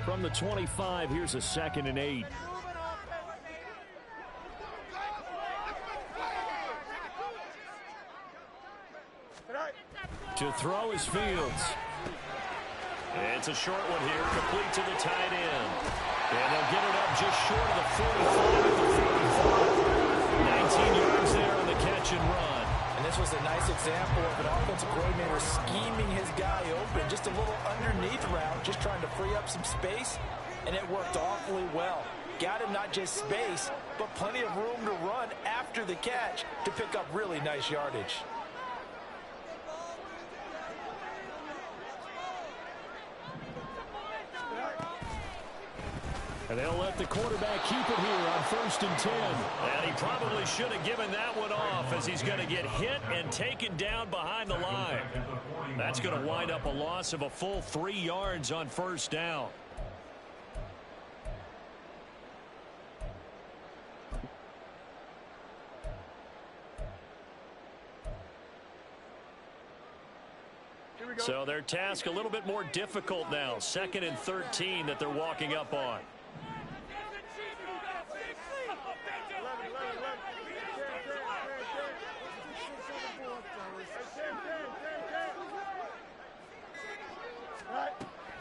From the 25, here's a 2nd and 8. To throw is Fields. It's a short one here, complete to the tight end. And they'll get it up just short of the 45 at the 45. 19 yards there on the catch and run. And this was a nice example of an offensive coordinator scheming his guy open. Just a little underneath route, just trying to free up some space. And it worked awfully well. Got him not just space, but plenty of room to run after the catch to pick up really nice yardage. And they'll let the quarterback keep it here on 1st and 10. And he probably should have given that one off as he's going to get hit and taken down behind the line. That's going to wind up a loss of a full 3 yards on 1st down. So their task a little bit more difficult now. 2nd and 13 that they're walking up on.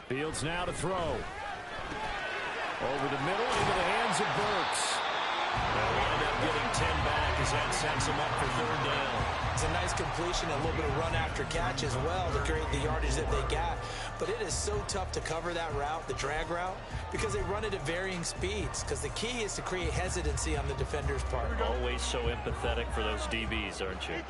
Fields now to throw. Over the middle into the hands of Burks. They'll wind up getting 10 back as that sets them up for 3rd down. It's a nice completion, a little bit of run after catch as well to create the yardage that they got. But it is so tough to cover that route, the drag route, because they run it at varying speeds. Because the key is to create hesitancy on the defender's part. Always so empathetic for those DBs, aren't you?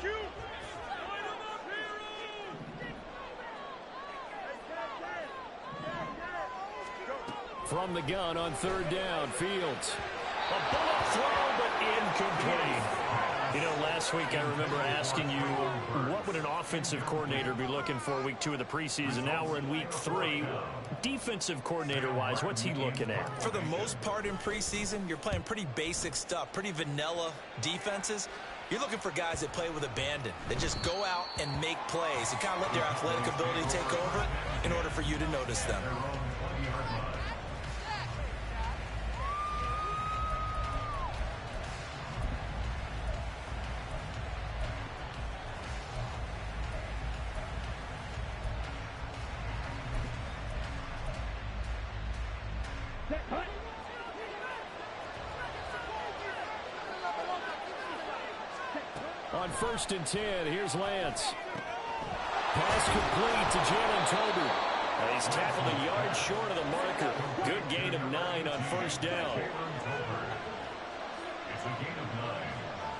From the gun on 3rd down, Fields. A bullet throw, but incomplete. You know, last week I remember asking you, what would an offensive coordinator be looking for week 2 of the preseason? Now we're in week 3. Defensive coordinator-wise, what's he looking at? For the most part in preseason, you're playing pretty basic stuff, pretty vanilla defenses. You're looking for guys that play with abandon, that just go out and make plays and kind of let their athletic ability take over in order for you to notice them. On 1st and 10, here's Lance. Pass complete to Jalen Tolbert. He's tackled a yard short of the marker. Good gain of 9 on 1st down. It's a gain of 9.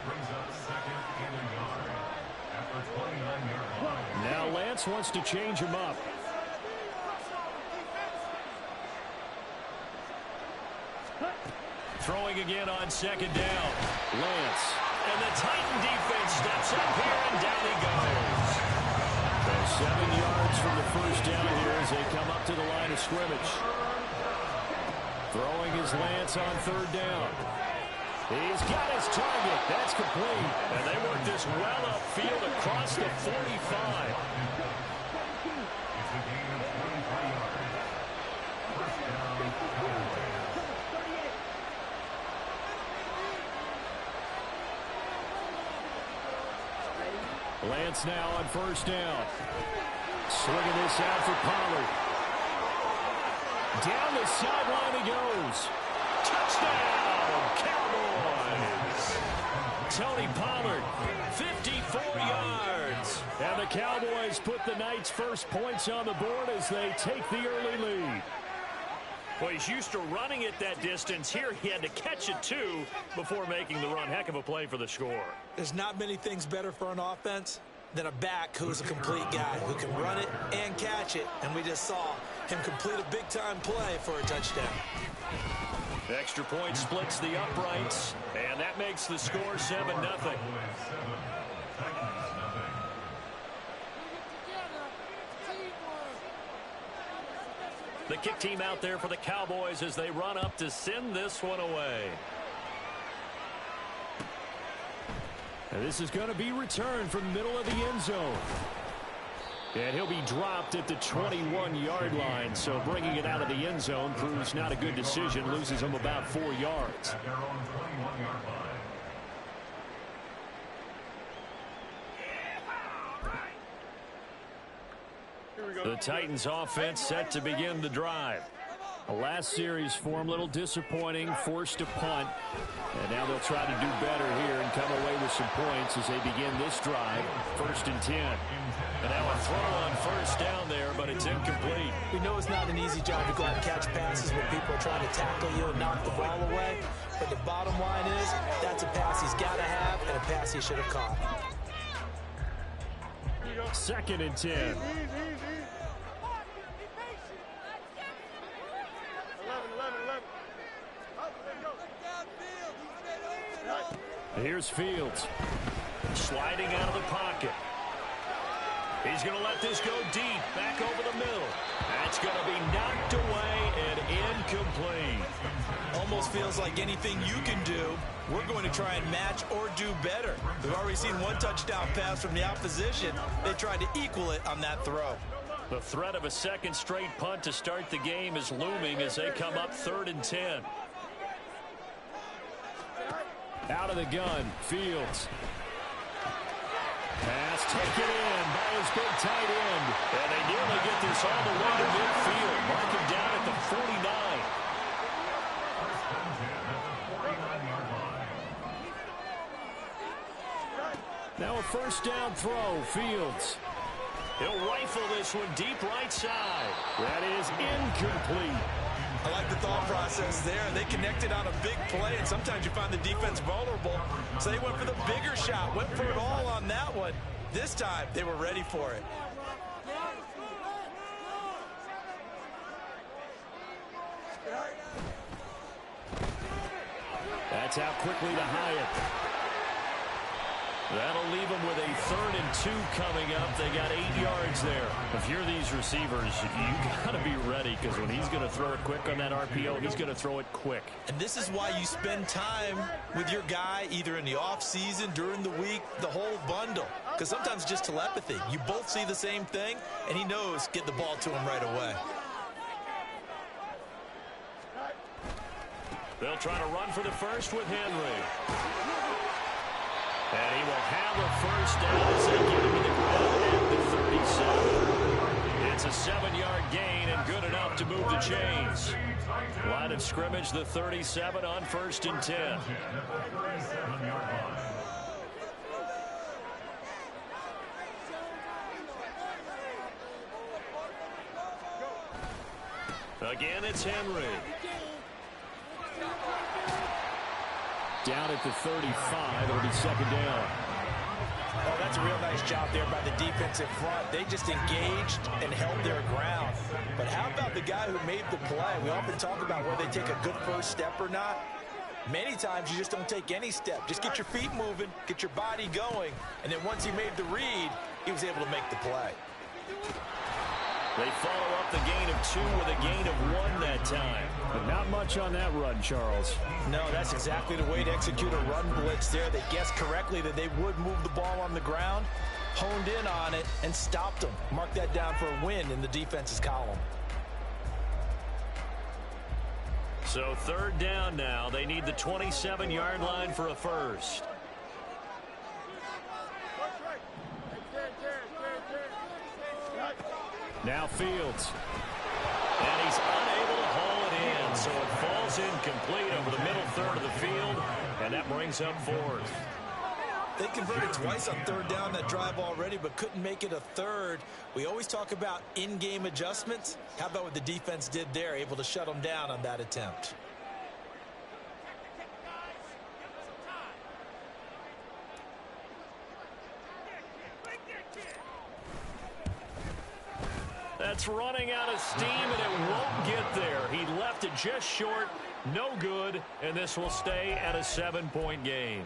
Brings up 2nd and a yard after 29-yard line. Now Lance wants to change him up. Throwing again on 2nd down. Lance. And the Titan defense steps up here, and down he goes. So 7 yards from the 1st down here as they come up to the line of scrimmage. Throwing his Lance on 3rd down. He's got his target. That's complete. And they work this well upfield across the 45. It's a gain of 23 yards. 1st down, Cowboys. Lance now on 1st down. Swinging this out for Pollard. Down the sideline he goes. Touchdown, Cowboys. Tony Pollard, 54 yards. And the Cowboys put the Knights' first points on the board as they take the early lead. Well, he's used to running it that distance. Here he had to catch it, too, before making the run. Heck of a play for the score. There's not many things better for an offense than a back who's a complete guy, who can run it and catch it. And we just saw him complete a big-time play for a touchdown. Extra point splits the uprights, and that makes the score 7-0. The kick team out there for the Cowboys as they run up to send this one away. And this is going to be returned from the middle of the end zone. And he'll be dropped at the 21-yard line. So bringing it out of the end zone proves not a good decision. Loses him about 4 yards. At their own 21-yard line. The Titans offense set to begin the drive. The last series for him, a little disappointing, forced a punt. And now they'll try to do better here and come away with some points as they begin this drive. 1st and 10. And now a throw on 1st down there, but it's incomplete. We know it's not an easy job to go out and catch passes when people are trying to tackle you and knock the ball away. But the bottom line is, that's a pass he's got to have and a pass he should have caught. 2nd and 10. Here's Fields. Sliding out of the pocket. He's going to let this go deep. Back over the middle. That's going to be knocked away and incomplete. Almost feels like anything you can do, we're going to try and match or do better. We've already seen one touchdown pass from the opposition. They tried to equal it on that throw. The threat of a second straight punt to start the game is looming as they come up 3rd and 10. Out of the gun, Fields. Pass taken in by his big tight end. And they nearly get this all the way to midfield. Mark him down at the 49. Now a 1st down throw, Fields. He'll rifle this one deep right side. That is incomplete. I like the thought process there. They connected on a big play, and sometimes you find the defense vulnerable. So they went for the bigger shot, went for it all on that one. This time, they were ready for it. That's out quickly to Hyatt. That'll leave them with a 3rd and 2 coming up. They got 8 yards there. If you're these receivers, you got to be ready because when he's going to throw it quick on that RPO, he's going to throw it quick. And this is why you spend time with your guy either in the offseason, during the week, the whole bundle. Because sometimes it's just telepathy. You both see the same thing, and he knows get the ball to him right away. They'll try to run for the first with Henry. And he will have a 1st down as they get him to the ground at the 37. It's a 7-yard gain and good enough to move the chains. Line of scrimmage, the 37 on 1st and 10. Again, it's Henry. Down at the 35, it'll be 2nd down. Oh, that's a real nice job there by the defensive front. They just engaged and held their ground. But how about the guy who made the play? We often talk about whether they take a good first step or not. Many times you just don't take any step. Just get your feet moving, get your body going, and then once he made the read, he was able to make the play. They follow up the gain of 2 with a gain of 1 that time. But not much on that run, Charles. No, that's exactly the way to execute a run blitz there. They guessed correctly that they would move the ball on the ground, honed in on it, and stopped them. Mark that down for a win in the defense's column. So 3rd down now. They need the 27-yard line for a 1st. Now Fields. And he's unable to haul it in, so it falls incomplete over the middle 3rd of the field, and that brings up 4th. They converted twice on 3rd down that drive already, but couldn't make it a 3rd. We always talk about in-game adjustments. How about what the defense did there, able to shut them down on that attempt? That's running out of steam, and it won't get there. He left it just short, no good, and this will stay at a 7-point game.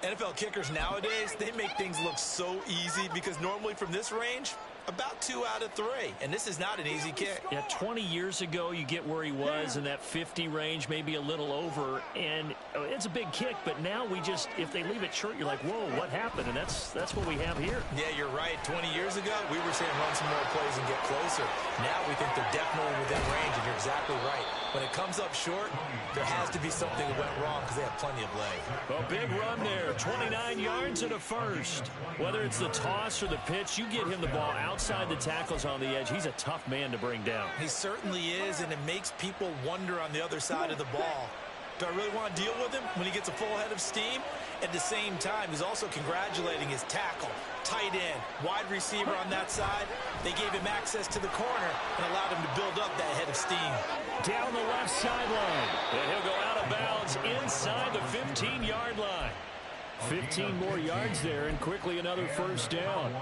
NFL kickers nowadays, they make things look so easy because normally from this range, About 2 out of 3, and this is not an easy kick. Yeah, 20 years ago, you get where he was in that 50 range, maybe a little over, and it's a big kick, but now we just, if they leave it short, you're like, whoa, what happened? And that's what we have here. Yeah, you're right. 20 years ago, we were saying run some more plays and get closer. Now we think they're definitely within range, and you're exactly right. When it comes up short, there has to be something that went wrong because they have plenty of leg. A big run there, 29 yards and a first. Whether it's the toss or the pitch, you get him the ball outside the tackles on the edge. He's a tough man to bring down. He certainly is, and it makes people wonder on the other side of the ball. Do I really want to deal with him when he gets a full head of steam? At the same time, he's also congratulating his tackle, tight end, wide receiver on that side. They gave him access to the corner and allowed him to build up that head of steam. Down the left sideline, and he'll go out of bounds inside the 15-yard line. 15 more yards there, and quickly another first down.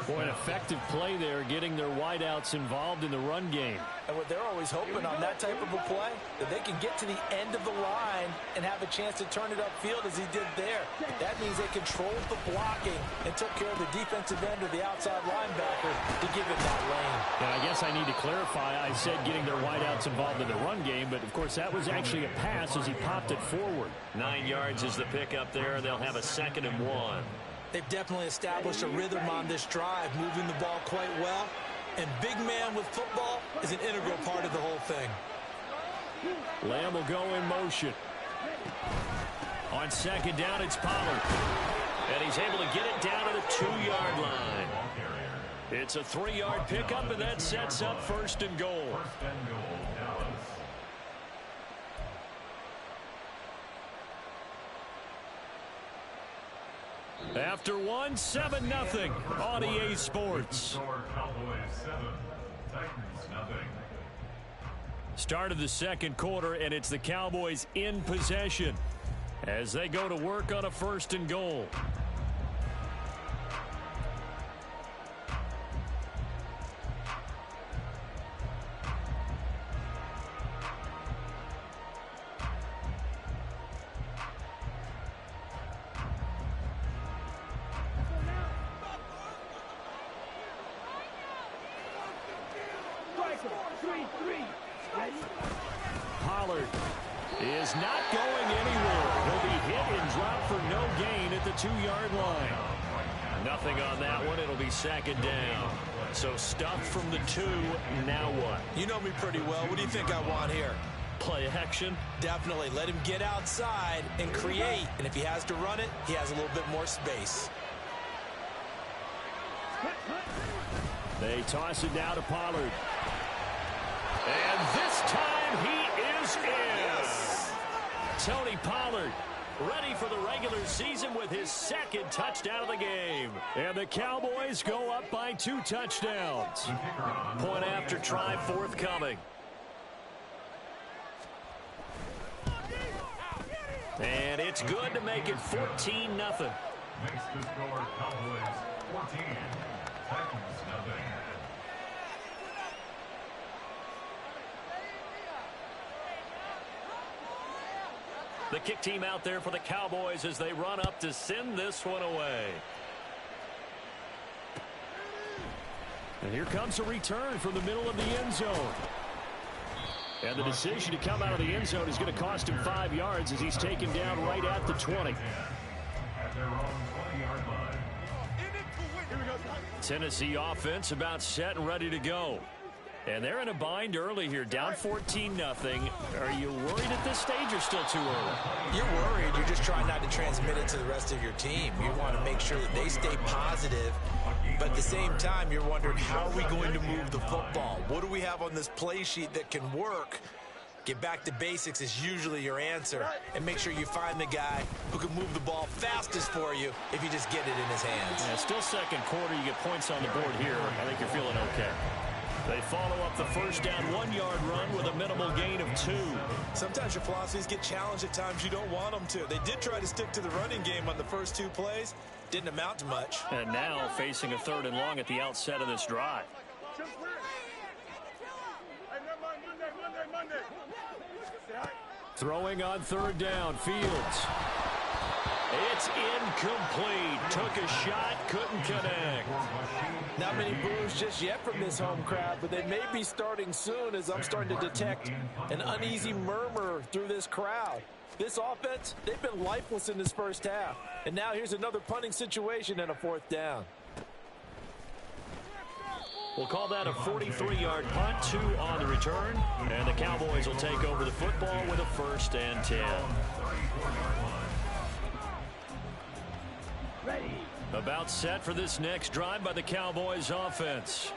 Boy, an effective play there, getting their wideouts involved in the run game. And what they're always hoping on that type of a play, that they can get to the end of the line and have a chance to turn it upfield as he did there. That means they controlled the blocking and took care of the defensive end or the outside linebacker to give him that lane. And I guess I need to clarify, I said getting their wideouts involved in the run game, but of course that was actually a pass as he popped it forward. 9 yards is the pickup there. They'll have a 2nd and 1. They've definitely established a rhythm on this drive, moving the ball quite well. And big man with football is an integral part of the whole thing. Lamb will go in motion. On 2nd down, it's Pollard. And he's able to get it down to the 2-yard line. It's a 3-yard pickup, and that sets up 1st and goal. After 1, 7-0 on EA Sports. Start of the 2nd quarter, and it's the Cowboys in possession as they go to work on a 1st and goal. Pollard is not going anywhere. He'll be hit and dropped for no gain at the 2-yard line. Nothing on that one. It'll be 2nd down. So stuffed from the 2. Now what? You know me pretty well. What do you think I want here? Play action? Definitely. Let him get outside and create. And if he has to run it, he has a little bit more space. They toss it now to Pollard. And this time he is in. Yes. Tony Pollard ready for the regular season with his 2nd touchdown of the game. And the Cowboys go up by 2 touchdowns. Point after try forthcoming. And it's good to make it 14-0. Makes the score Cowboys 14, Titans 0. The kick team out there for the Cowboys as they run up to send this one away. And here comes a return from the middle of the end zone. And the decision to come out of the end zone is going to cost him 5 yards as he's taken down right at the 20. At their own 20-yard line. Tennessee offense about set and ready to go. And they're in a bind early here, down 14-0. Are you worried at this stage or still too early? You're worried. You're just trying not to transmit it to the rest of your team. You want to make sure that they stay positive. But at the same time, you're wondering, how are we going to move the football? What do we have on this play sheet that can work? Get back to basics is usually your answer. And make sure you find the guy who can move the ball fastest for you if you just get it in his hands. Yeah, still 2nd quarter. You get points on the board here. I think you're feeling okay. They follow up the 1st down 1-yard run with a minimal gain of 2. Sometimes your philosophies get challenged at times you don't want them to. They did try to stick to the running game on the first 2 plays. Didn't amount to much. And now facing a 3rd and long at the outset of this drive. Throwing on 3rd down, Fields. It's incomplete. Took a shot, couldn't connect. Not many boos just yet from this home crowd, but they may be starting soon as I'm starting to detect an uneasy murmur through this crowd. This offense, they've been lifeless in this first half. And now here's another punting situation and a 4th down. We'll call that a 43-yard punt, 2 on the return. And the Cowboys will take over the football with a 1st and 10. About set for this next drive by the Cowboys offense.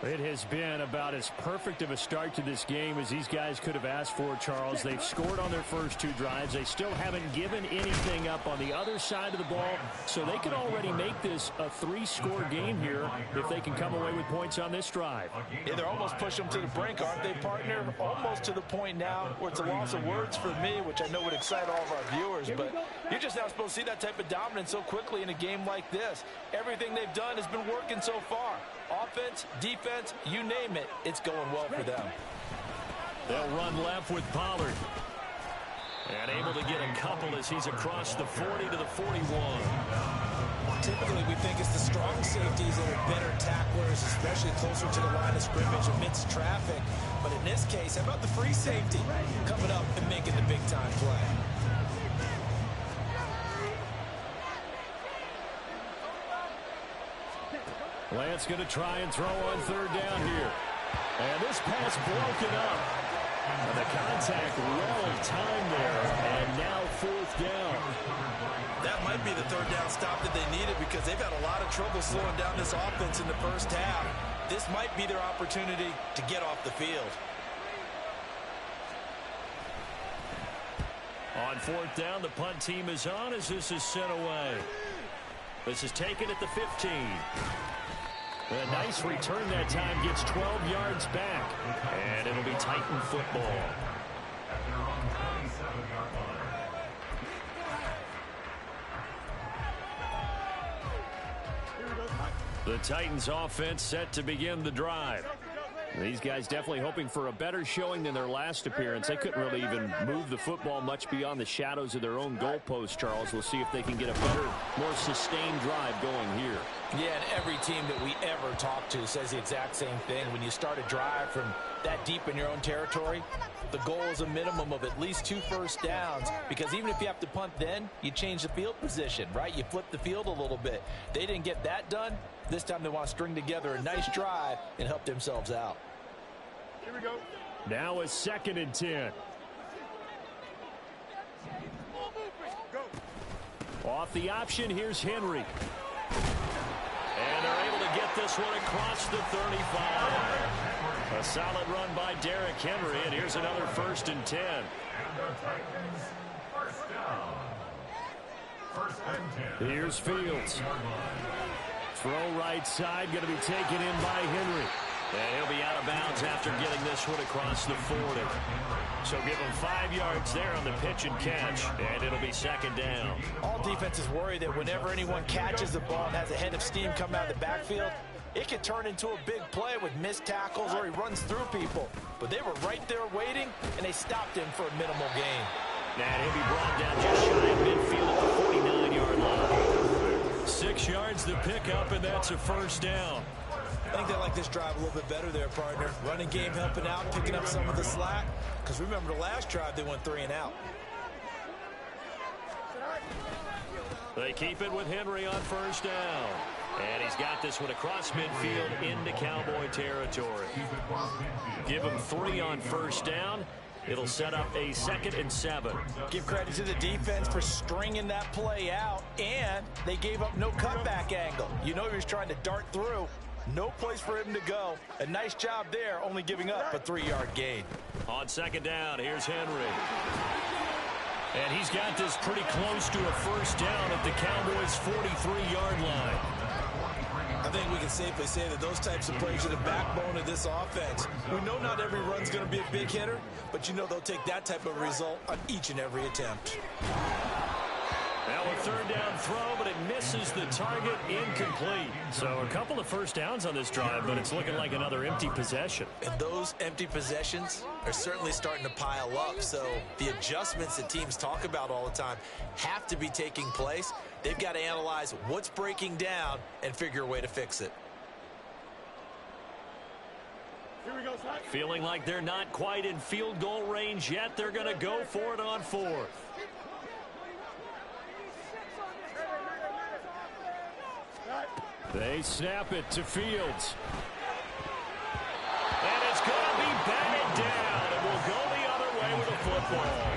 It has been about as perfect of a start to this game as these guys could have asked for, Charles. They've scored on their first 2 drives. They still haven't given anything up on the other side of the ball, so they could already make this a 3-score game here if they can come away with points on this drive. Yeah, they're almost pushing them to the brink, aren't they, partner? Almost to the point now where it's a loss of words for me, which I know would excite all of our viewers, but you're just not supposed to see that type of dominance so quickly in a game like this. Everything they've done has been working so far. Offense, defense, you name it, it's going well for them. They'll run left with Pollard. And able to get a couple as he's across the 40 to the 41. Typically, we think it's the strong safeties that are better tacklers, especially closer to the line of scrimmage amidst traffic. But in this case, how about the free safety coming up and making the big-time play? Lance going to try and throw on 3rd down here. And this pass broken up. And the contact well timed there. And now 4th down. That might be the 3rd down stop that they needed because they've had a lot of trouble slowing down this offense in the first half. This might be their opportunity to get off the field. On 4th down, the punt team is on as this is sent away. This is taken at the 15. A nice return that time, gets 12 yards back. And it'll be Titan football. The Titans offense set to begin the drive. These guys definitely hoping for a better showing than their last appearance. They couldn't really even move the football much beyond the shadows of their own goalpost, Charles. We'll see if they can get a better, more sustained drive going here. Yeah, and every team that we ever talk to says the exact same thing. When you start a drive from that deep in your own territory, the goal is a minimum of at least 2 first downs, because even if you have to punt then, you change the field position, right? You flip the field a little bit. They didn't get that done. This time they want to string together a nice drive and help themselves out. Here we go. Now a 2nd and 10. Off the option, here's Henry. And they're able to get this one across the 35. A solid run by Derrick Henry, and here's another 1st and 10. Here's Fields. Throw right side, going to be taken in by Henry. And he'll be out of bounds after getting this one across the 40. So give him 5 yards there on the pitch and catch, and it'll be 2nd down. All defenses worry that whenever anyone catches the ball and has a head of steam come out of the backfield, it could turn into a big play with missed tackles or he runs through people. But they were right there waiting, and they stopped him for a minimal gain. And he'll be brought down just shy of midfield at the 49-yard line. 6 yards to pick up, and that's a 1st down. I think they like this drive a little bit better there, partner. Running game helping out, picking up some of the slack. Because remember the last drive, they went 3 and out. They keep it with Henry on 1st down. And he's got this one across midfield into Cowboy territory. Give him 3 on 1st down. It'll set up a 2nd and 7. Give credit to the defense for stringing that play out. And they gave up no cutback angle. You know he was trying to dart through. No place for him to go. A nice job there, only giving up a 3-yard gain. On 2nd down, here's Henry. And he's got this pretty close to a 1st down at the Cowboys' 43-yard line. I think we can safely say that those types of plays are the backbone of this offense. We know not every run's going to be a big hitter, but you know they'll take that type of result on each and every attempt. Now a third down throw, but it misses the target, incomplete. So a couple of first downs on this drive, but it's looking like another empty possession. And those empty possessions are certainly starting to pile up. So the adjustments that teams talk about all the time have to be taking place. They've got to analyze what's breaking down and figure a way to fix it. Feeling like they're not quite in field goal range yet. They're going to go for it on fourth. They snap it to Fields. And it's going to be batted down. It will go the other way with a football.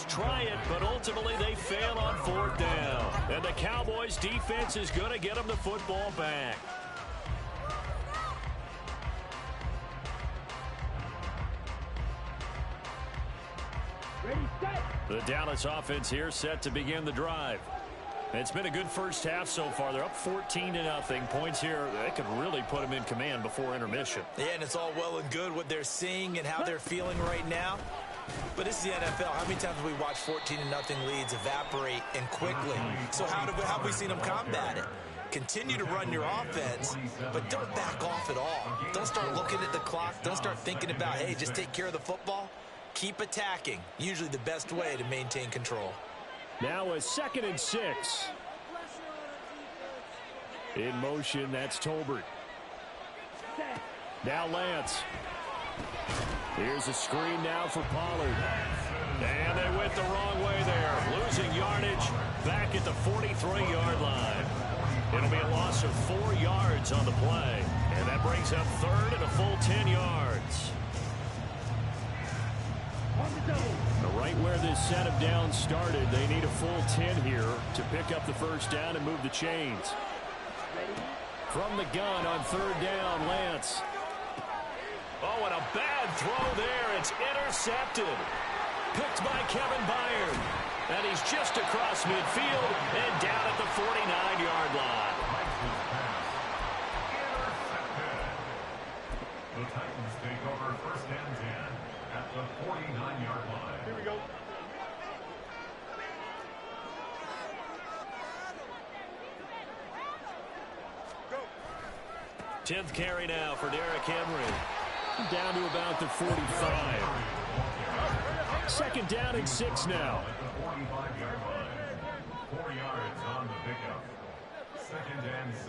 Try it, but ultimately they fail on fourth down. And the Cowboys defense is going to get them the football back. The Dallas offense here set to begin the drive. It's been a good first half so far. They're up 14-0. Points here, they could really put them in command before intermission. Yeah, and it's all well and good what they're seeing and how they're feeling right now. But this is the NFL. How many times have we watched 14-0 leads evaporate and quickly? So how have we seen them combat it? Continue to run your offense, but don't back off at all. Don't start looking at the clock. Don't start thinking about, hey, just take care of the football. Keep attacking. Usually the best way to maintain control. Now a 2nd and 6. In motion, that's Tolbert. Now Lance. Here's a screen now for Pollard. And they went the wrong way there. Losing yardage back at the 43-yard line. It'll be a loss of 4 yards on the play. And that brings up third and a full 10 yards. Right where this set of downs started, they need a full 10 here to pick up the first down and move the chains. From the gun on third down, Lance. Oh, and a bad throw there. It's intercepted. Picked by Kevin Byard. And he's just across midfield and down at the 49-yard line. The Titans take over first and 10 at the 49-yard line. Here we go. Go. 10th carry now for Derrick Henry. Down to about the 45. Second down and 6 now. At the 45-yard line. 4 yards on the pickup. Second and 6.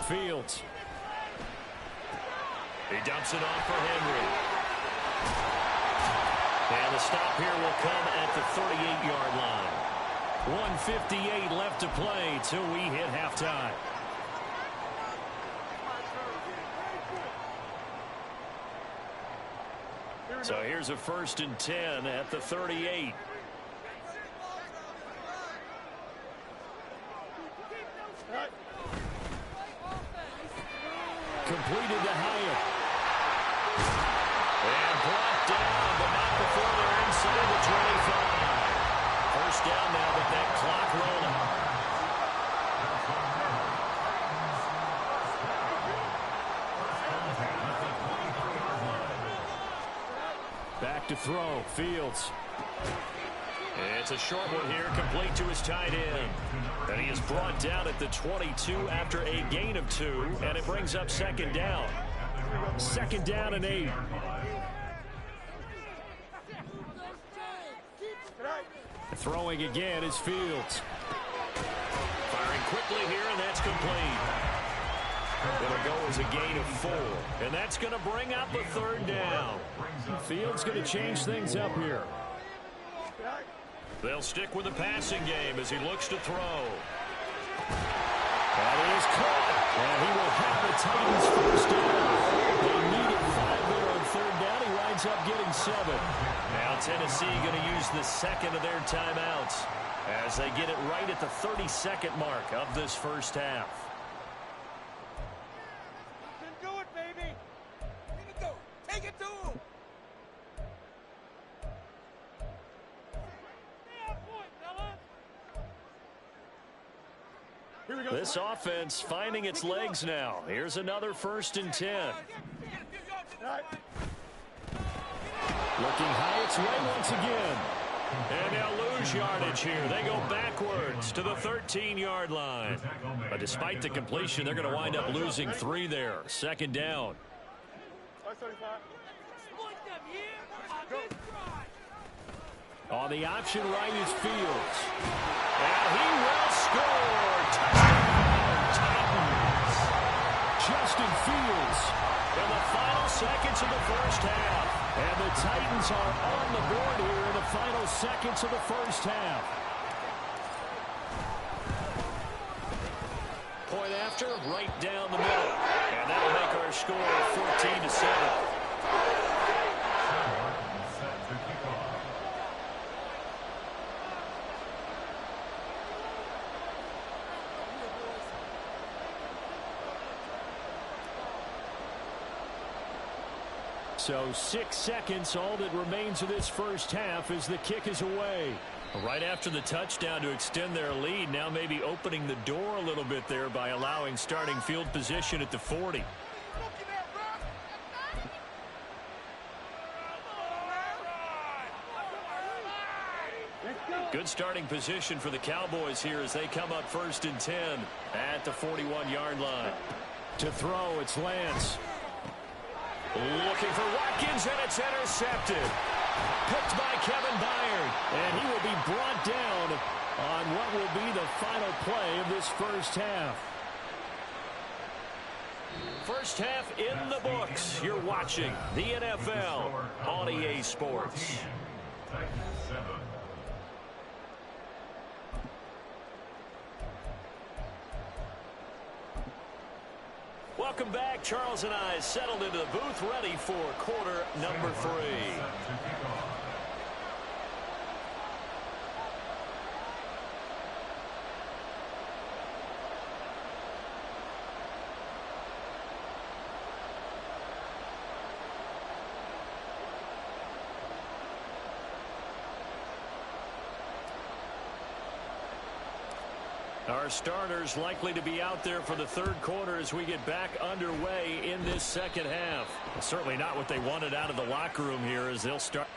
Fields. He dumps it off for Henry. And the stop here will come at the 38-yard line. 1:58 left to play till we hit halftime. So here's a 1st and 10 at the 38. Completed to Hyatt. And brought down, but not before they're inside the 25. First down now with that clock rolling. Back to throw. Fields. It's a short one here, complete to his tight end. And he is brought down at the 22 after a gain of 2, and it brings up second down. Second down and 8. Throwing again is Fields. Firing quickly here, and that's complete. It'll go as a gain of 4, and that's going to bring up a third down. Fields going to change things up here. They'll stick with the passing game as he looks to throw. That is caught, and he will have the Titans first down. They needed 5 there on third down. He winds up getting 7. Now Tennessee going to use the second of their timeouts as they get it right at the 32nd mark of this first half. Do it, baby. Take it to him. Take it to him. This offense finding its legs now. Here's another 1st and 10. Looking Hyatt's way once again. And they'll lose yardage here. They go backwards to the 13-yard line. But despite the completion, they're going to wind up losing 3 there. Second down. On the option right is Fields. And he will score. Touchdown, Titans. Justin Fields in the final seconds of the first half. And the Titans are on the board here in the final seconds of the first half. Point after, right down the middle. And that'll make our score 14-7. So 6 seconds, all that remains of this first half as the kick is away. Right after the touchdown to extend their lead, now maybe opening the door a little bit there by allowing starting field position at the 40. Good starting position for the Cowboys here as they come up 1st and 10 at the 41-yard line. To throw, it's Lance. Looking for Watkins, and it's intercepted. Picked by Kevin Byard. And he will be brought down on what will be the final play of this first half. First half in the books. You're watching the NFL on EA Sports. Titans 7. Welcome back. Charles and I settled into the booth, ready for quarter number 3. Set to kick off. Our starters likely to be out there for the third quarter as we get back underway in this second half. Certainly not what they wanted out of the locker room here as they'll start.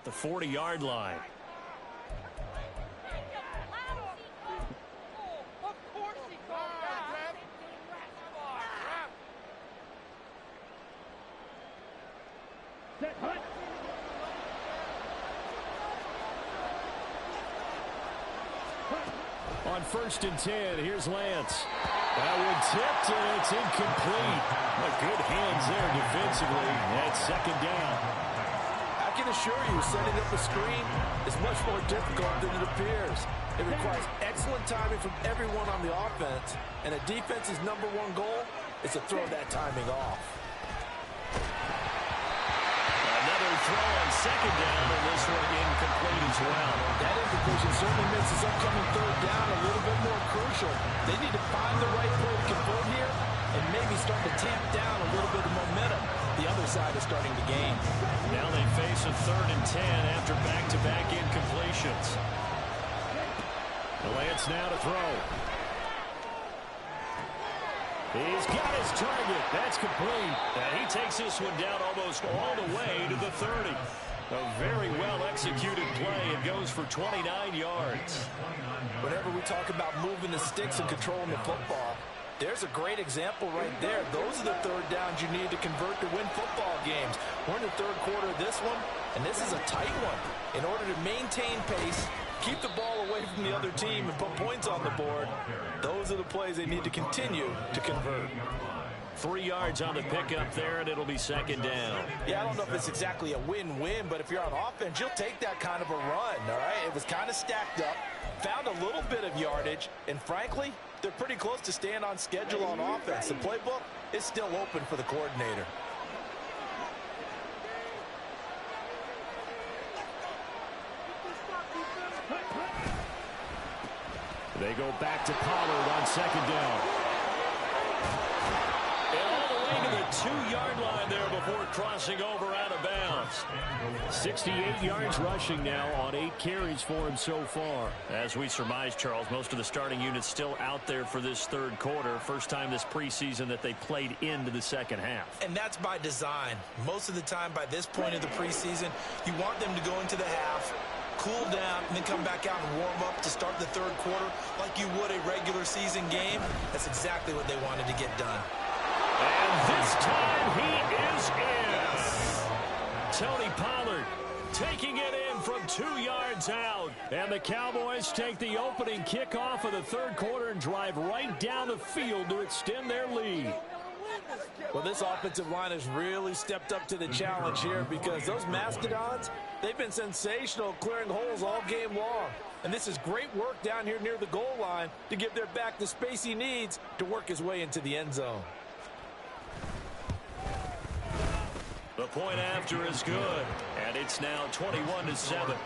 at the 40-yard line. On 1st and 10, here's Lance. That one tipped, and it's incomplete. But good hands there defensively. That's 2nd down. I can assure you, setting up a screen is much more difficult than it appears. It requires excellent timing from everyone on the offense, and a defense's #1 goal is to throw that timing off. Another throw on 2nd down, and this one incomplete as well. That incompletion certainly makes this upcoming 3rd down a little bit more crucial. They need to find the right play to convert here and maybe start to tamp down a little bit of momentum. The other side is starting to gain. Now they face a 3rd and 10 after back-to-back incompletions. Lance now to throw. He's got his target. That's complete. And he takes this one down almost all the way to the 30. A very well-executed play. It goes for 29 yards. Whenever we talk about moving the sticks and controlling the football, there's a great example right there. Those are the 3rd downs you need to convert to win football games. We're in the 3rd quarter of this one, and this is a tight one. In order to maintain pace, keep the ball away from the other team, and put points on the board, those are the plays they need to continue to convert. 3 yards on the pickup there, and it'll be 2nd down. Yeah, I don't know if it's exactly a win-win, but if you're on offense, you'll take that kind of a run, all right? It was kind of stacked up, found a little bit of yardage, and frankly, they're pretty close to staying on schedule on offense. The playbook is still open for the coordinator. They go back to Pollard on 2nd down. And all the way to the 2-yard line there before crossing over out of bounds. 68 yards rushing now on 8 carries for him so far. As we surmise, Charles, most of the starting units still out there for this 3rd quarter. First time this preseason that they played into the 2nd half. And that's by design. Most of the time by this point of the preseason, you want them to go into the half, cool down, and then come back out and warm up to start the 3rd quarter like you would a regular season game. That's exactly what they wanted to get done. And this time he is in. Tony Pollard taking it in from 2 yards out. And the Cowboys take the opening kickoff of the 3rd quarter and drive right down the field to extend their lead. Well, this offensive line has really stepped up to the challenge here because those Mastodons, they've been sensational clearing holes all game long. And this is great work down here near the goal line to give their back the space he needs to work his way into the end zone. The point after is good, and it's now 21-7.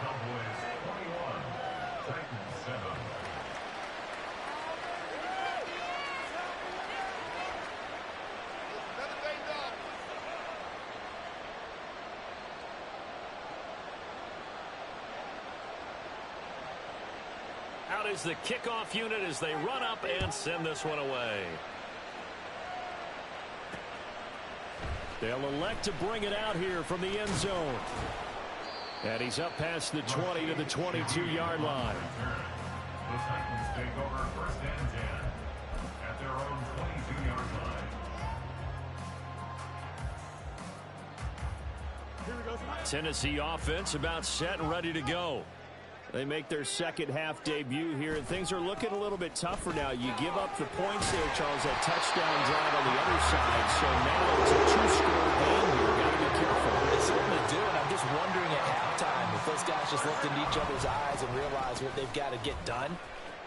Out is the kickoff unit as they run up and send this one away. They'll elect to bring it out here from the end zone. And he's up past the 20 to the 22-yard line. The Titans take over 1st and 10 at their own 22-yard line. Tennessee offense about set and ready to go. They make their 2nd half debut here, and things are looking a little bit tougher now. You give up the points there, Charles, that touchdown drive on the other side. So now it's a 2-score game here. Got to be careful. They certainly do, and I'm just wondering at halftime if those guys just looked into each other's eyes and realize what they've got to get done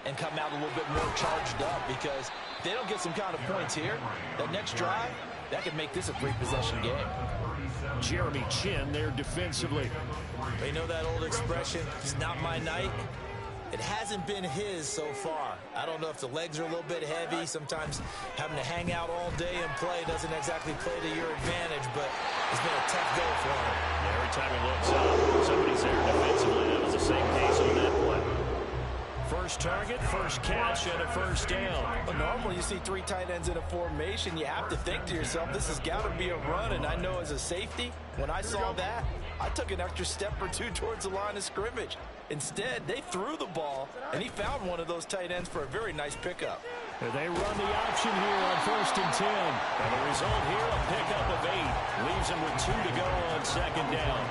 and come out a little bit more charged up, because if they don't get some kind of points here, that next drive, that could make this a 3-possession game. Jeremy Chinn there defensively. You know that old expression, it's not my night? It hasn't been his so far. I don't know if the legs are a little bit heavy. Sometimes having to hang out all day and play doesn't exactly play to your advantage, but it's been a tough go for him. Every time he looks up, somebody's there defensively. That was the same case on that play. First target, first catch, and a 1st down. Well, normally you see 3 tight ends in a formation. You have to think to yourself, this has got to be a run. And I know as a safety, when I saw that, I took an extra step or two towards the line of scrimmage. Instead, they threw the ball, and he found one of those tight ends for a very nice pickup. They run the option here on 1st and 10. And the result here, a pickup of 8. Leaves them with 2 to go on 2nd down.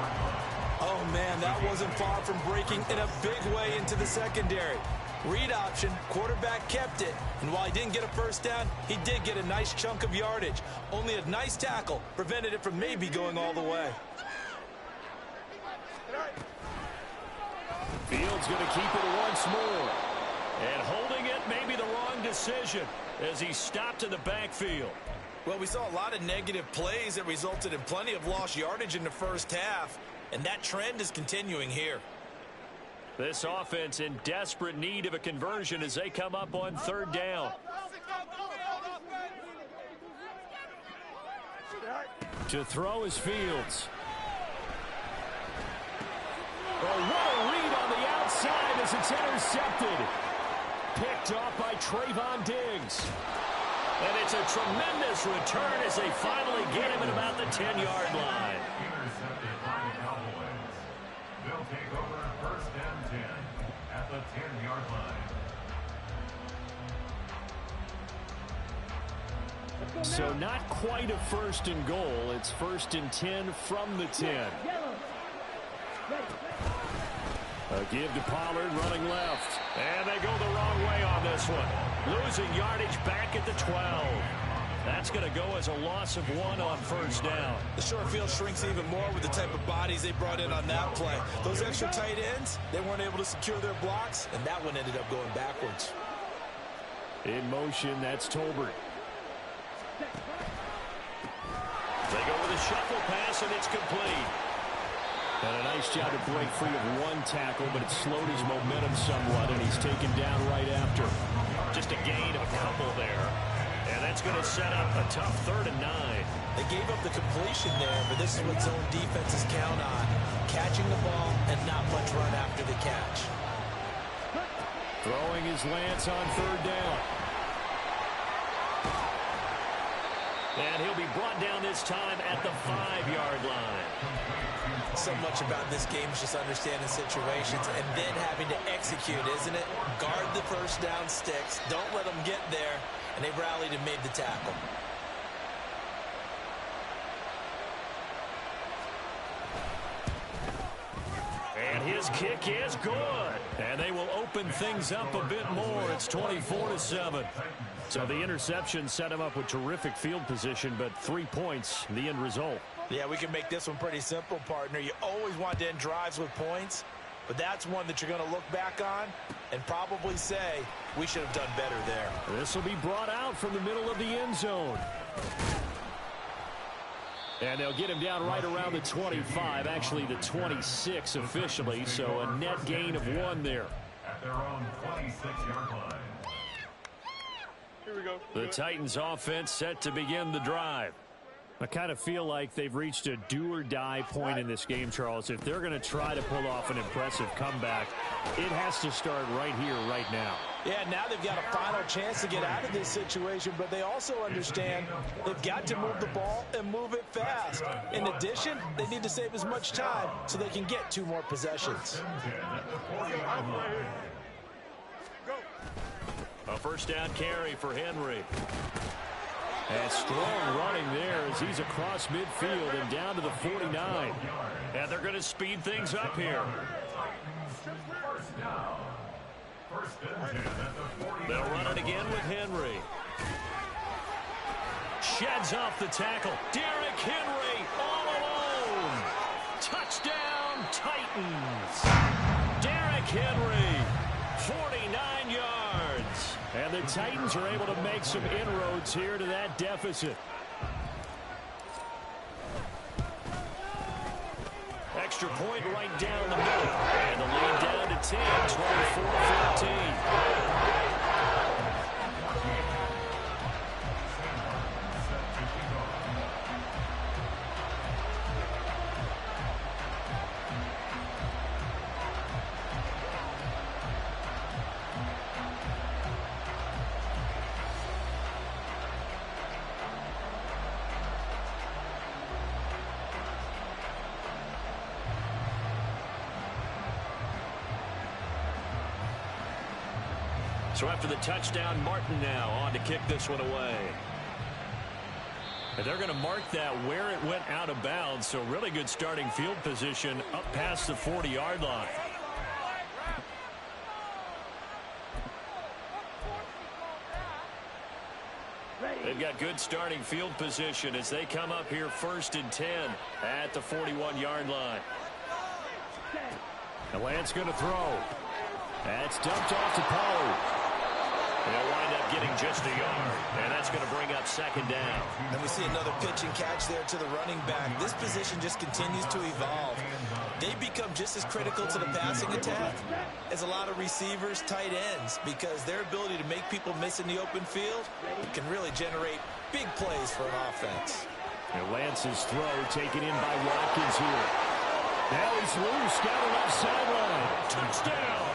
Oh, man, that wasn't far from breaking in a big way into the secondary. Read option, quarterback kept it, and while he didn't get a first down, he did get a nice chunk of yardage. Only a nice tackle prevented it from maybe going all the way. Fields going to keep it once more. And holding it may be the wrong decision as he stopped in the backfield. Well, we saw a lot of negative plays that resulted in plenty of lost yardage in the first half, and that trend is continuing here. This offense in desperate need of a conversion as they come up on 3rd down. To throw is Fields. Oh, what a read on the outside as it's intercepted. Picked off by Trayvon Diggs. And it's a tremendous return as they finally get him at about the 10-yard line. Intercepted by the Cowboys. They'll take over 1st and 10 at the 10-yard line. So not quite a 1st and goal. It's 1st and 10 from the 10. A give to Pollard running left. And they go the wrong way on this one. Losing yardage back at the 12. That's going to go as a loss of 1 on 1st down. The short field shrinks even more with the type of bodies they brought in on that play. Those extra tight ends, they weren't able to secure their blocks, and that one ended up going backwards. In motion, that's Tolbert. They go with a shuffle pass, and it's complete. And a nice job to break free of one tackle, but it slowed his momentum somewhat, and he's taken down right after. Just a gain of a couple there. And that's going to set up a tough 3rd and 9. They gave up the completion there, but this is what zone defenses count on. Catching the ball and not much run after the catch. Throwing his Lance on 3rd down. And he'll be brought down this time at the 5-yard line. So much about this game is just understanding situations and then having to execute, isn't it? Guard the first down sticks. Don't let them get there. And they rallied and made the tackle. And his kick is good. And they will open things up a bit more. It's 24-7. So the interception set him up with terrific field position, but 3 points, the end result. Yeah, we can make this one pretty simple, partner. You always want to end drives with points, but that's one that you're going to look back on and probably say, we should have done better there. This will be brought out from the middle of the end zone. And they'll get him down right around the 25, actually the 26 officially, so a net gain of 1 there. At their own 26-yard line. Here we go. The Titans offense set to begin the drive. I kind of feel like they've reached a do-or-die point in this game, Charles. If they're going to try to pull off an impressive comeback, it has to start right here, right now. Yeah, now they've got a final chance to get out of this situation, but they also understand they've got to move the ball and move it fast. In addition, they need to save as much time so they can get 2 more possessions. A first down carry for Henry. And strong running there as he's across midfield and down to the 49. And they're going to speed things up here. They'll run it again with Henry. Sheds off the tackle. Derrick Henry all alone. Touchdown, Titans. Derrick Henry, 49 yards. And the Titans are able to make some inroads here to that deficit. Extra point right down the middle. And the lead down to 10, 24-14. So after the touchdown, Martin now on to kick this one away. And they're going to mark that where it went out of bounds, so really good starting field position up past the 40-yard line. They've got good starting field position as they come up here 1st and 10 at the 41-yard line. And Lance going to throw. That's dumped off to Pollard. They'll wind up getting just a yard, and that's going to bring up 2nd down. And we see another pitch and catch there to the running back. This position just continues to evolve. They become just as critical to the passing attack as a lot of receivers, tight ends, because their ability to make people miss in the open field can really generate big plays for an offense. And Lance's throw taken in by Watkins here. Now he's loose down the left sideline. Touchdown!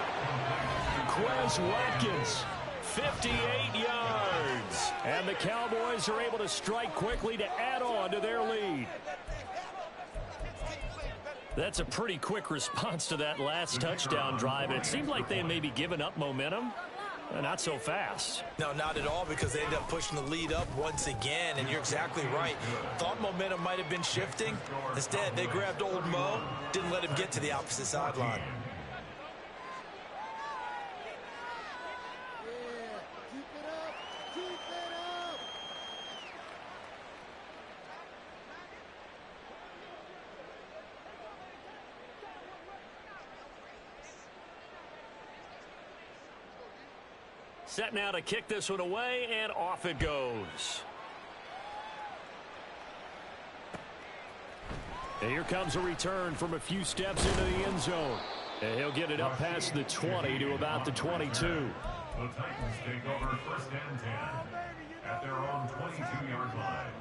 Quez Watkins. 58 yards. And the Cowboys are able to strike quickly to add on to their lead. That's a pretty quick response to that last touchdown drive. And it seemed like they had maybe given up momentum. Not so fast. No, not at all, because they ended up pushing the lead up once again. And you're exactly right. Thought momentum might have been shifting. Instead, they grabbed old Mo, didn't let him get to the opposite sideline. Set now to kick this one away, and off it goes. And here comes a return from a few steps into the end zone. And he'll get it up past the 20 to about the 22. The Titans take over 1st and 10 at their own 22-yard line.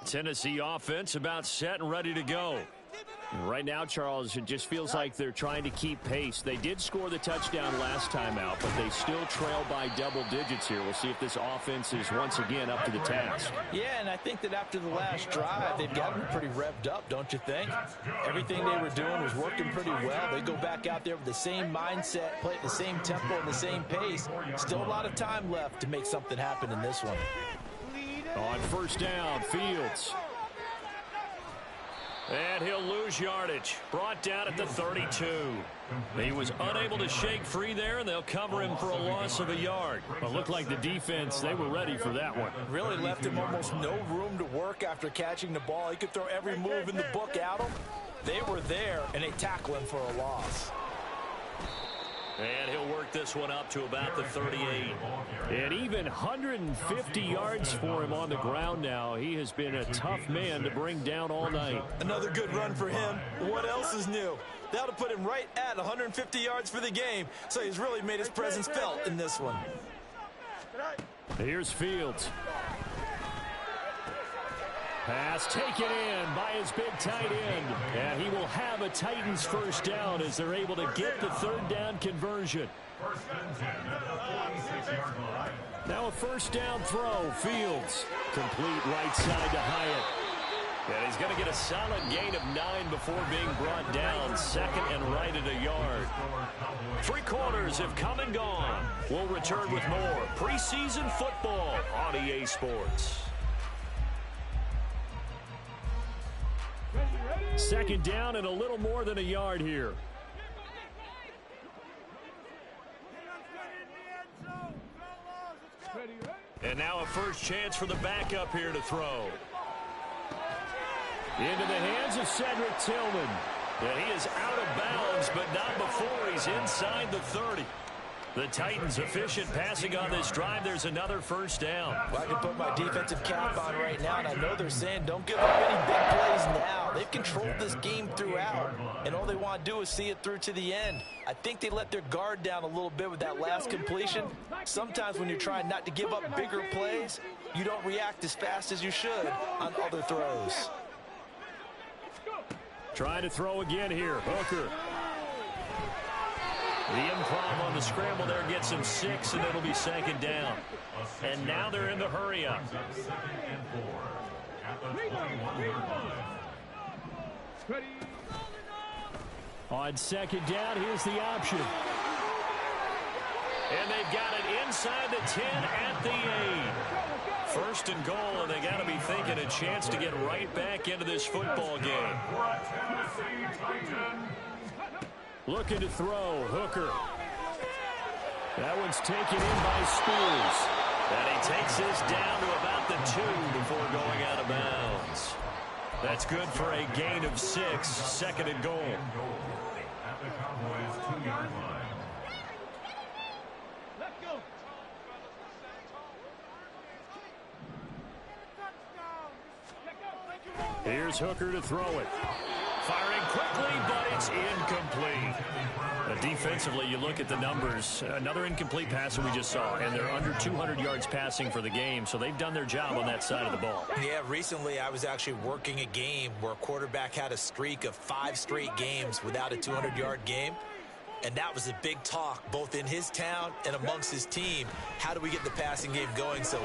Tennessee offense about set and ready to go. Right now, Charles, it just feels like they're trying to keep pace. They did score the touchdown last time out, but they still trail by double digits here. We'll see if this offense is once again up to the task. Yeah, and I think that after the last drive, they've gotten pretty revved up, don't you think? Everything they were doing was working pretty well. They go back out there with the same mindset, play at the same tempo and the same pace. Still a lot of time left to make something happen in this one. On 1st down, Fields. And he'll lose yardage. Brought down at the 32. He was unable to shake free there, and they'll cover him for a loss of a yard. But looked like the defense, they were ready for that one. Really left him almost no room to work after catching the ball. He could throw every move in the book at him. They were there, and they tackle him for a loss. And he'll work this one up to about the 38. And even 150 yards for him on the ground now. He has been a tough man to bring down all night. Another good run for him. What else is new? That'll put him right at 150 yards for the game. So he's really made his presence felt in this one. Here's Fields. Pass taken in by his big tight end. And he will have a Titans 1st down as they're able to get the 3rd down conversion. 1st and 10 at the 46-yard line. Now a 1st down throw. Fields. Complete right side to Hyatt. And he's going to get a solid gain of 9 before being brought down. 2nd and right at a yard. 3 quarters have come and gone. We'll return with more preseason football on EA Sports. 2nd down and a little more than a yard here. And now a first chance for the backup here to throw. Into the hands of Cedric Tillman. And he is out of bounds, but not before he's inside the 30. The Titans efficient passing on this drive. There's another 1st down. Well, I can put my defensive cap on right now, and I know they're saying don't give up any big plays now. They've controlled this game throughout, and all they want to do is see it through to the end. I think they let their guard down a little bit with that last completion. Sometimes when you're trying not to give up bigger plays, you don't react as fast as you should on other throws. Trying to throw again here. Hooker. The improv on the scramble there gets him 6, and it'll be second down. And now they're in the hurry up. Second and 4 at the 21-yard line. On second down, here's the option. And they've got it inside the 10 at the 8. First and goal, and they got to be thinking a chance to get right back into this football game. Looking to throw, Hooker. That one's taken in by Spears. And he takes this down to about the 2 before going out of bounds. That's good for a gain of 6, second and goal. At the Cowboys' 2-yard line. Here's Hooker to throw it. Firing quickly, but it's incomplete. Defensively, you look at the numbers. Another incomplete pass that we just saw, and they're under 200 yards passing for the game, so they've done their job on that side of the ball. Yeah, recently I was actually working a game where a quarterback had a streak of 5 straight games without a 200-yard game. And that was a big talk, both in his town and amongst his team. How do we get the passing game going? So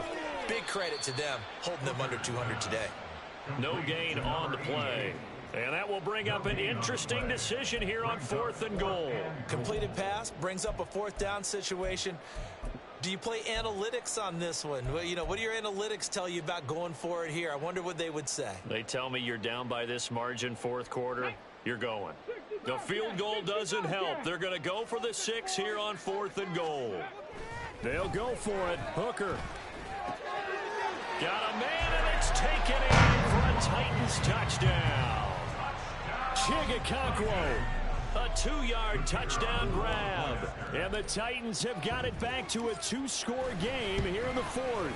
big credit to them, holding them under 200 today. No gain on the play. And that will bring up an interesting decision here on 4th and goal. Completed pass brings up a 4th down situation. Do you play analytics on this one? Well, you know, what do your analytics tell you about going for it here? I wonder what they would say. They tell me you're down by this margin, 4th quarter, you're going. The field goal doesn't help. They're going to go for the 6 here on 4th and goal. They'll go for it. Hooker. Got a man, and it's taken in for a Titans touchdown. Chigakakwo, a 2-yard touchdown grab. And the Titans have got it back to a 2-score game here in the 4th.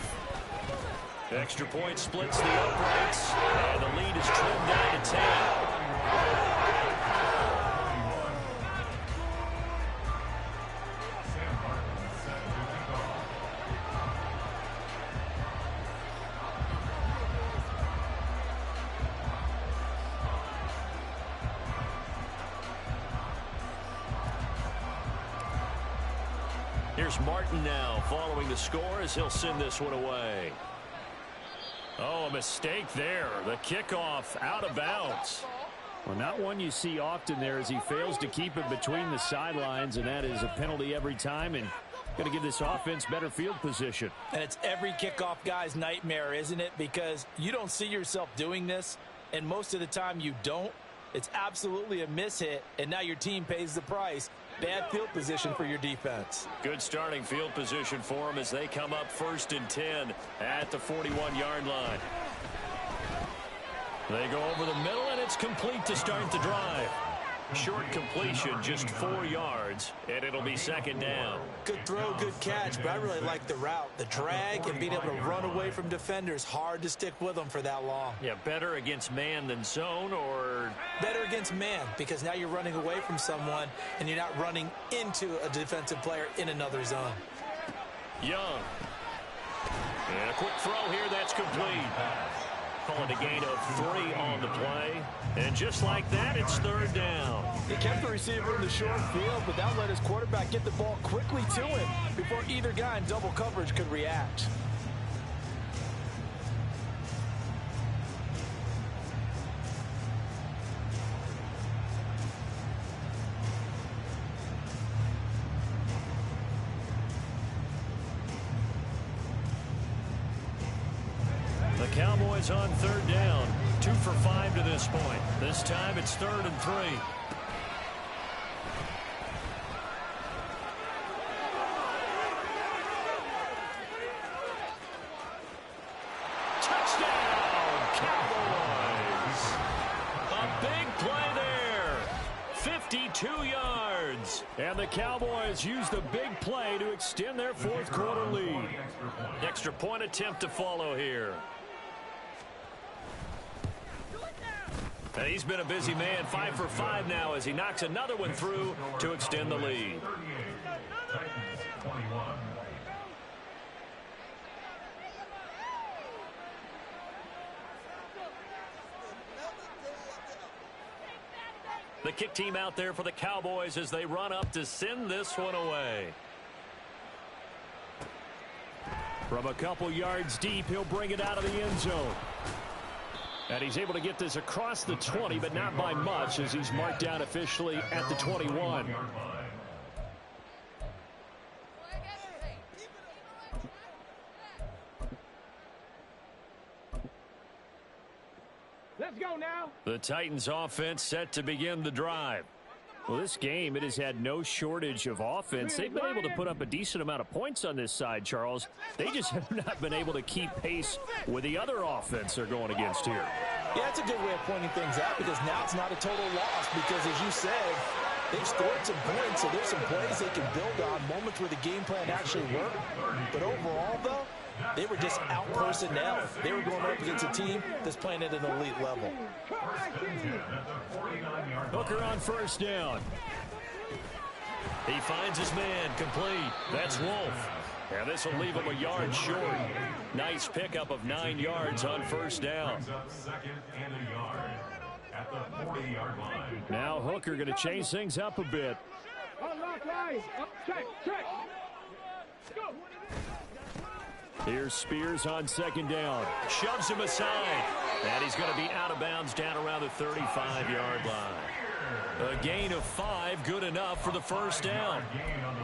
Extra point splits the uprights, and the lead is trimmed down to 10. Here's Martin now following the score as he'll send this one away. Oh, a mistake there. The kickoff out of bounds. Well, not one you see often there as he fails to keep it between the sidelines, and that is a penalty every time and going to give this offense better field position. And it's every kickoff guy's nightmare, isn't it? Because you don't see yourself doing this, and most of the time you don't. It's absolutely a mishit, and now your team pays the price. Bad field position for your defense. Good starting field position for them as they come up 1st and 10 at the 41-yard line. They go over the middle, and it's complete to start the drive. Short completion, just 4 yards, and it'll be second down. Good throw, good catch, but I really like the route. The drag and being able to run away from defenders, hard to stick with them for that long. Yeah, better against man than zone, or? Better against man, because now you're running away from someone, and you're not running into a defensive player in another zone. Young. And a quick throw here, that's complete. Call it a gain of 3 on the play. And just like that, it's 3rd down. He kept the receiver in the short field, but that let his quarterback get the ball quickly to him before either guy in double coverage could react. The Cowboys on 3rd down. 2 for 5 to this point. This time it's 3rd and 3. Touchdown, Cowboys! A big play there. 52 yards. And the Cowboys use the big play to extend their 4th quarter lead. Extra point attempt to follow here. And he's been a busy man, 5 for 5 now as he knocks another one through to extend the lead. The kick team out there for the Cowboys as they run up to send this one away. From a couple yards deep, he'll bring it out of the end zone. And he's able to get this across the 20, but not by much, as he's marked down officially at the 21. Let's go now. The Titans offense set to begin the drive. Well, this game, it has had no shortage of offense. They've been able to put up a decent amount of points on this side, Charles. They just have not been able to keep pace with the other offense they're going against here. Yeah, that's a good way of pointing things out, because now it's not a total loss, because as you said, they've scored some points, so there's some plays they can build on, moments where the game plan actually worked. But overall, though, they were just out-personnel. They were going up against a team that's playing at an elite level. Hooker on first down. He finds his man, complete. That's Wolf. And this will leave him a yard short. Nice pickup of 9 yards on first down. Second and a yard at the 40-yard line. Now Hooker going to change things up a bit. Unlock line. Up, check. Go. Here's Spears on second down. Shoves him aside. And he's going to be out of bounds down around the 35-yard line. A gain of 5, good enough for the first down.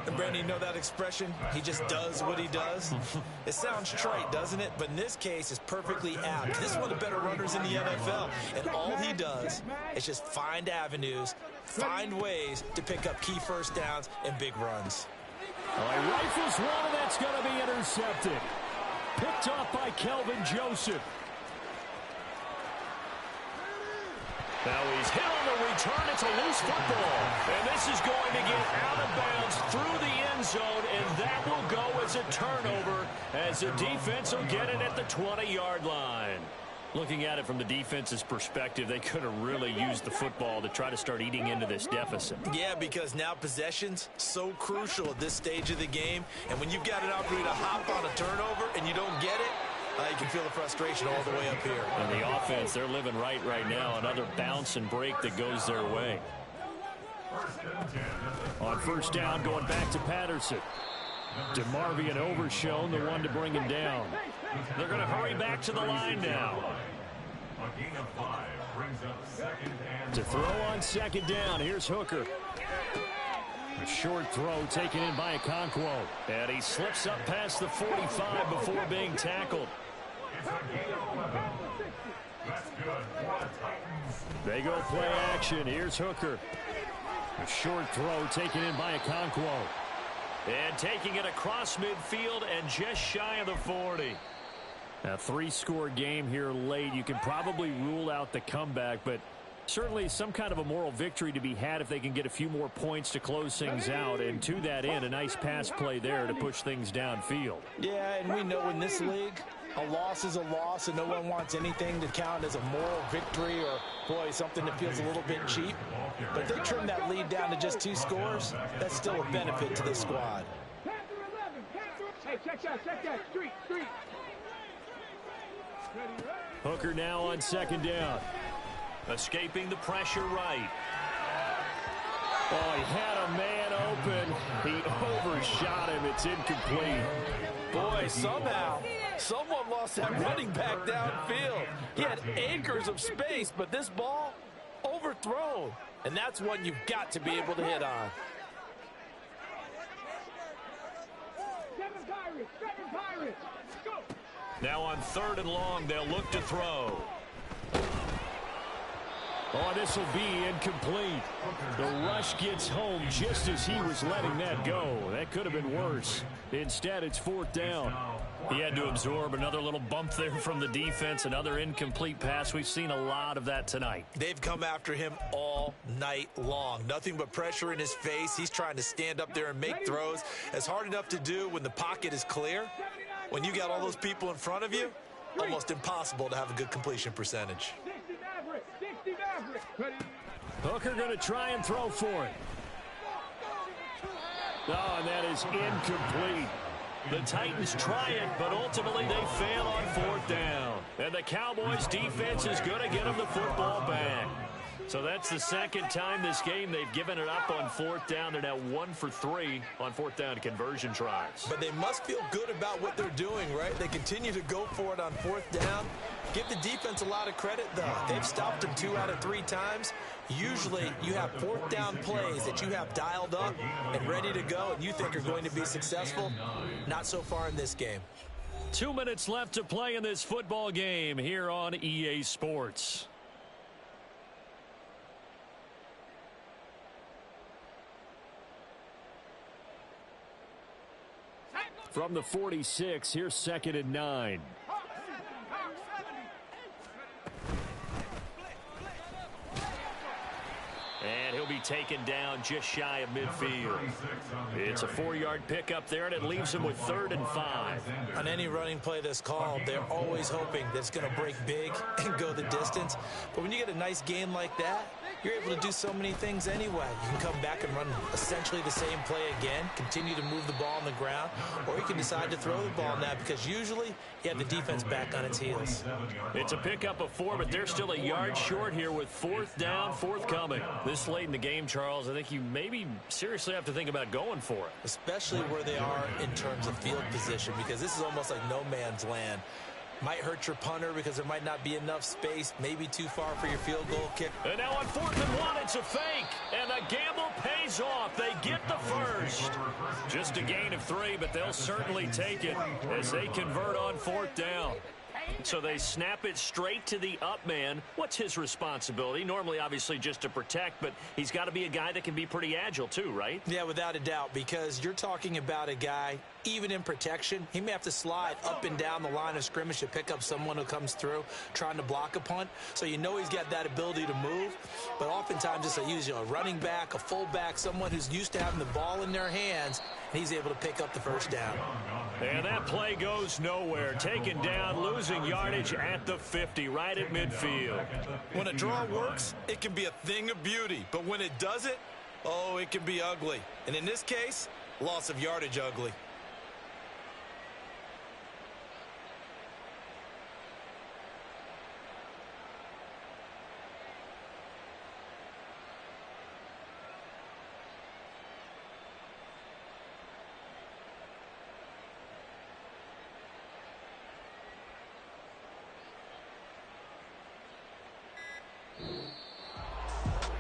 And Brandon, you know that expression? He just does what he does. It sounds trite, doesn't it? But in this case, it's perfectly apt. This is one of the better runners in the NFL. And all he does is just find avenues, find ways to pick up key first downs and big runs. Well, he rifles one, and that's going to be intercepted. Picked off by Kelvin Joseph. Now he's hit on the return. It's a loose football. And this is going to get out of bounds through the end zone, and that will go as a turnover as the defense will get it at the 20-yard line. Looking at it from the defense's perspective, they could have really used the football to try to start eating into this deficit. Yeah, because now possession's so crucial at this stage of the game. And when you've got an opportunity to hop on a turnover and you don't get it, you can feel the frustration all the way up here. And the offense, they're living right now. Another bounce and break that goes their way. On first down, going back to Patterson. DeMarvion Overshown, the one to bring him down. They're going to hurry back to the line now. A gain of 5 brings up second and To throw on second down, here's Hooker. A short throw taken in by Okonkwo. And he slips up past the 45 before being tackled. it's a gain of 11. That's good for the Titans. They go play action. Here's Hooker. A short throw taken in by Okonkwo. And taking it across midfield and just shy of the 40. A 3-score game here late. You can probably rule out the comeback, but certainly some kind of a moral victory to be had if they can get a few more points to close things out. And to that end, a nice pass play there to push things downfield. Yeah, and we know in this league, a loss is a loss, and no one wants anything to count as a moral victory or, boy, something that feels a little bit cheap. But if they trim that lead down to just 2 scores, that's still a benefit to this squad. Hey, check that. Street. Hooker now on second down. Escaping the pressure right. Oh, he had a man open. He overshot him. It's incomplete. Boy, somehow, someone lost that running back downfield. He had acres of space, but this ball overthrown. And that's one you've got to be able to hit on. Seven Pirates. Go. Now on 3rd and long, they'll look to throw. Oh, this will be incomplete. The rush gets home just as he was letting that go. That could have been worse. Instead, it's 4th down. He had to absorb another little bump there from the defense, another incomplete pass. We've seen a lot of that tonight. They've come after him all night long. Nothing but pressure in his face. He's trying to stand up there and make throws. It's hard enough to do when the pocket is clear. When you got all those people in front of you, almost impossible to have a good completion percentage. 60 Maverick. Hooker going to try and throw for it. Oh, and that is incomplete. The Titans try it, but ultimately they fail on 4th down. And the Cowboys defense is going to get them the football back. So that's the second time this game they've given it up on fourth down. They're now 1 for 3 on fourth down conversion tries. But they must feel good about what they're doing, right? They continue to go for it on fourth down. Give the defense a lot of credit, though. They've stopped them 2 out of 3 times. Usually, you have fourth down plays that you have dialed up and ready to go, and you think are going to be successful. Not so far in this game. 2 minutes left to play in this football game here on EA Sports. From the 46, here's 2nd and 9. And he'll be taken down just shy of midfield. It's a 4-yard pickup there, and it leaves him with 3rd and 5. On any running play that's called, they're always hoping that it's going to break big and go the distance. But when you get a nice game like that, you're able to do so many things anyway. You can come back and run essentially the same play again, continue to move the ball on the ground, or you can decide to throw the ball now because usually you have the defense back on its heels. It's a pickup of 4, but they're still a yard short here with 4th down forthcoming. This late in the game, Charles, I think you maybe seriously have to think about going for it. Especially where they are in terms of field position, because this is almost like no man's land. Might hurt your punter because there might not be enough space, maybe too far for your field goal kick. And now on 4th and 1, it's a fake, and the gamble pays off. They get the first. Just a gain of 3, but they'll certainly take it as they convert on 4th down. So they snap it straight to the up man. What's his responsibility? Normally, obviously, just to protect, but he's got to be a guy that can be pretty agile too, right? Yeah, without a doubt, because you're talking about a guy, even in protection, he may have to slide up and down the line of scrimmage to pick up someone who comes through trying to block a punt. So you know he's got that ability to move, but oftentimes it's usually a running back, a fullback, someone who's used to having the ball in their hands, and he's able to pick up the first down. And that play goes nowhere. Taken down, losing yardage at the 50, right at midfield. When a draw works, it can be a thing of beauty. But when it doesn't, oh, it can be ugly. And in this case, loss of yardage ugly.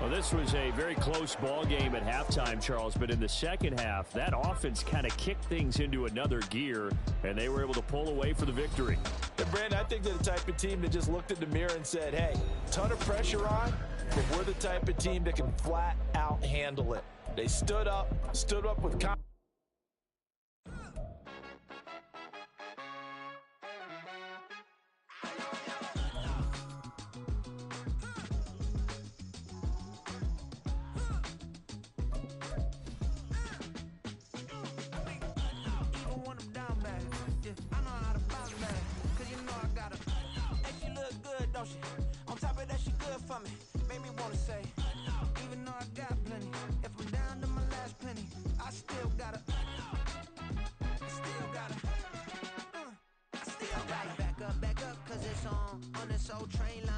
Well, this was a very close ball game at halftime, Charles, but in the second half, that offense kind of kicked things into another gear, and they were able to pull away for the victory. And Brandon, I think they're the type of team that just looked in the mirror and said, hey, ton of pressure on, but we're the type of team that can flat out handle it. They stood up with confidence. On top of that, she good for me. Made me wanna say, even though I got plenty, if I'm down to my last penny, I still gotta back up, cause it's on this old train line.